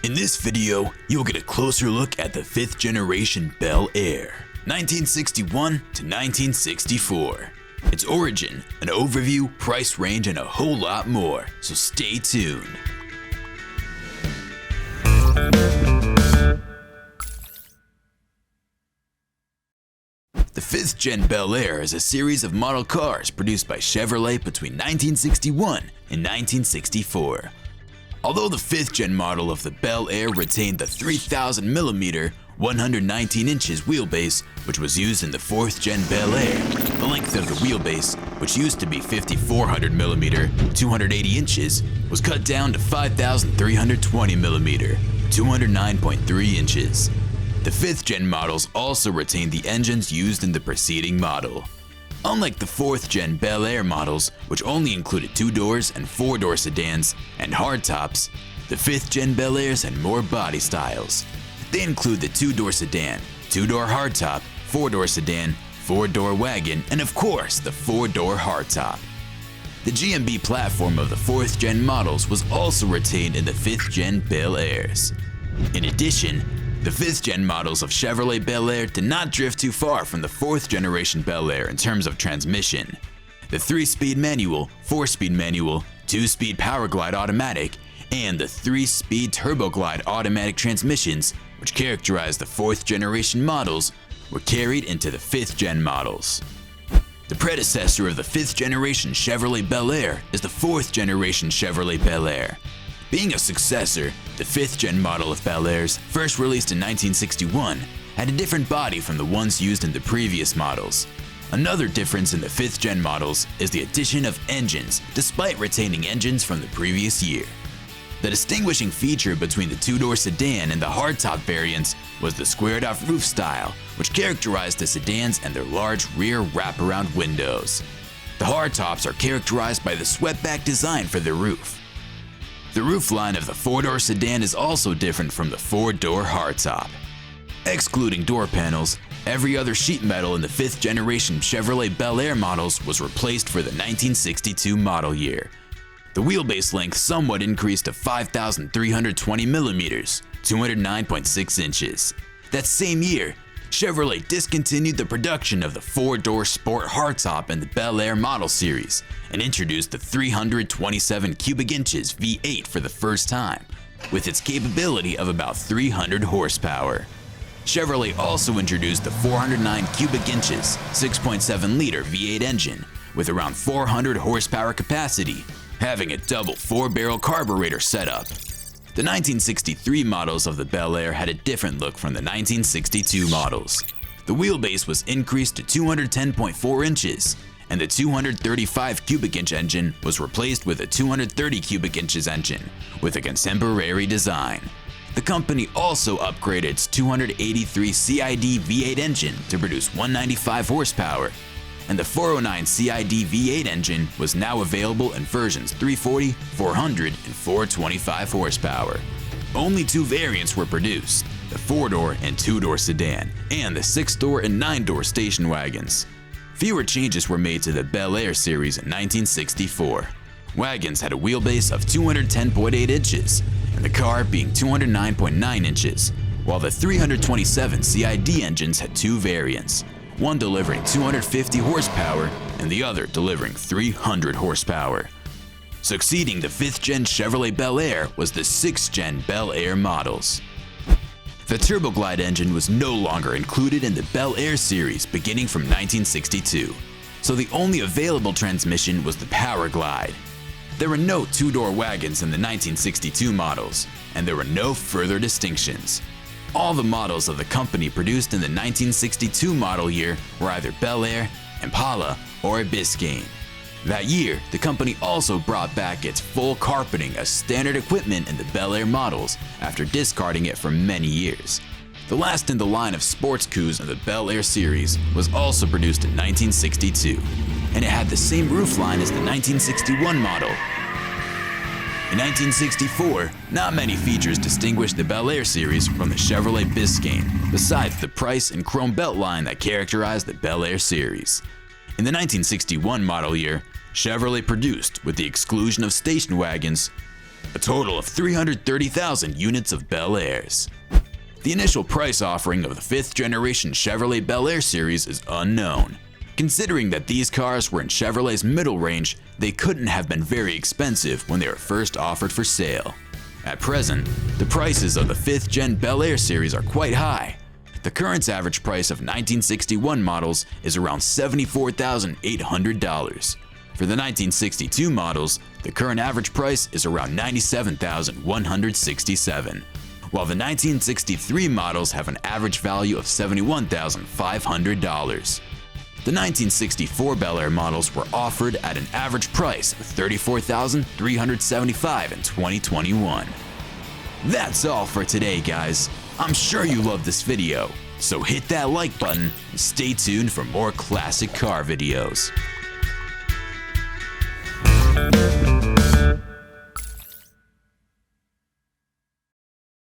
In this video, you'll get a closer look at the 5th generation Bel Air, 1961 to 1964. Its origin, an overview, price range, and a whole lot more, so stay tuned. The 5th Gen Bel Air is a series of model cars produced by Chevrolet between 1961 and 1964. Although the 5th Gen model of the Bel Air retained the 3,000mm 119 inches wheelbase which was used in the 4th Gen Bel Air, the length of the wheelbase, which used to be 5,400mm 280 inches, was cut down to 5,320mm 209.3 inches. The 5th Gen models also retained the engines used in the preceding model. Unlike the 4th Gen Bel Air models, which only included 2-doors and 4-door sedans and hardtops, the 5th Gen Bel Airs had more body styles. They include the 2-door sedan, 2-door hardtop, 4-door sedan, 4-door wagon, and of course the 4-door hardtop. The GMB platform of the 4th Gen models was also retained in the 5th Gen Bel Airs. In addition, the 5th Gen models of Chevrolet Bel Air did not drift too far from the 4th generation Bel Air in terms of transmission. The 3-speed manual, 4-speed manual, 2-speed Power Glide automatic, and the 3-speed Turbo Glide automatic transmissions, which characterize the 4th generation models, were carried into the 5th Gen models. The predecessor of the 5th generation Chevrolet Bel Air is the 4th generation Chevrolet Bel Air. Being a successor, the 5th Gen model of Bel Airs, first released in 1961, had a different body from the ones used in the previous models. Another difference in the 5th Gen models is the addition of engines, despite retaining engines from the previous year. The distinguishing feature between the 2-door sedan and the hardtop variants was the squared-off roof style, which characterized the sedans and their large rear wraparound windows. The hardtops are characterized by the swept-back design for their roof. The roofline of the 4-door sedan is also different from the 4-door hardtop. Excluding door panels, every other sheet metal in the 5th generation Chevrolet Bel Air models was replaced for the 1962 model year. The wheelbase length somewhat increased to 5,320mm, 209.6 inches. That same year, Chevrolet discontinued the production of the 4-door sport hardtop in the Bel Air model series and introduced the 327 cubic inches V8 for the first time, with its capability of about 300 horsepower. Chevrolet also introduced the 409 cubic inches 6.7-liter V8 engine with around 400 horsepower capacity, having a double 4-barrel carburetor setup. The 1963 models of the Bel Air had a different look from the 1962 models. The wheelbase was increased to 210.4 inches, and the 235 cubic inch engine was replaced with a 230 cubic inches engine with a contemporary design. The company also upgraded its 283 CID V8 engine to produce 195 horsepower, and the 409 CID V8 engine was now available in versions 340, 400, and 425 horsepower. Only 2 variants were produced, the 4-door and 2-door sedan, and the 6-door and 9-door station wagons. Fewer changes were made to the Bel Air series in 1964. Wagons had a wheelbase of 210.8 inches, and the car being 209.9 inches, while the 327 CID engines had 2 variants, one delivering 250 horsepower and the other delivering 300 horsepower. Succeeding the 5th Gen Chevrolet Bel Air was the 6th Gen Bel Air models. The Turbo Glide engine was no longer included in the Bel Air series beginning from 1962, so the only available transmission was the Power Glide. There were no 2-door wagons in the 1962 models, and there were no further distinctions. All the models of the company produced in the 1962 model year were either Bel Air, Impala, or Biscayne. That year, the company also brought back its full carpeting as standard equipment in the Bel Air models after discarding it for many years. The last in the line of sports coupe in the Bel Air series was also produced in 1962, and it had the same roofline as the 1961 model. In 1964, not many features distinguished the Bel Air series from the Chevrolet Biscayne, besides the price and chrome belt line that characterized the Bel Air series. In the 1961 model year, Chevrolet produced, with the exclusion of station wagons, a total of 330,000 units of Bel Airs. The initial price offering of the 5th generation Chevrolet Bel Air series is unknown. Considering that these cars were in Chevrolet's middle range, they couldn't have been very expensive when they were first offered for sale. At present, the prices of the 5th gen Bel Air series are quite high. The current average price of 1961 models is around $74,800. For the 1962 models, the current average price is around $97,167, while the 1963 models have an average value of $71,500. The 1964 Bel Air models were offered at an average price of $34,375 in 2021. That's all for today, guys. I'm sure you loved this video, so hit that like button and stay tuned for more classic car videos.